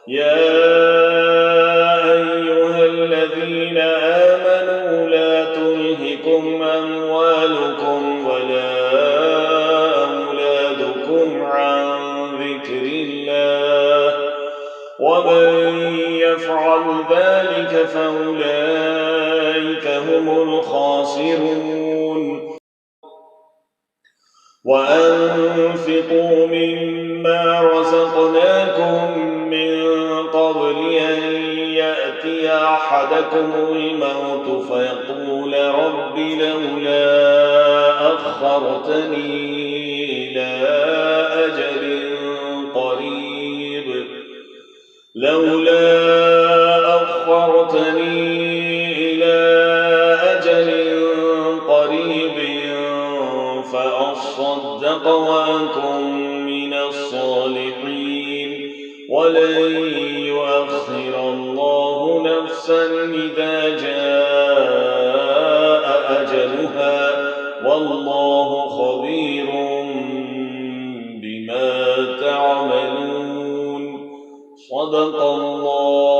يا أيها الذين آمنوا لا تلهكم أموالكم ولا أولادكم عن ذكر الله ومن يفعل ذلك فأولئك هم الخاسرون وأنفقوا مما رزقناكم من قبل أن يأتي أحدكم الموت فيقول رب لولا أخرتني إلى أجل قريب فأصدق وأكن من الصالحين ولن يؤخر الله نفسا إذا جاء أجلها والله خبير بما تعملون صدق الله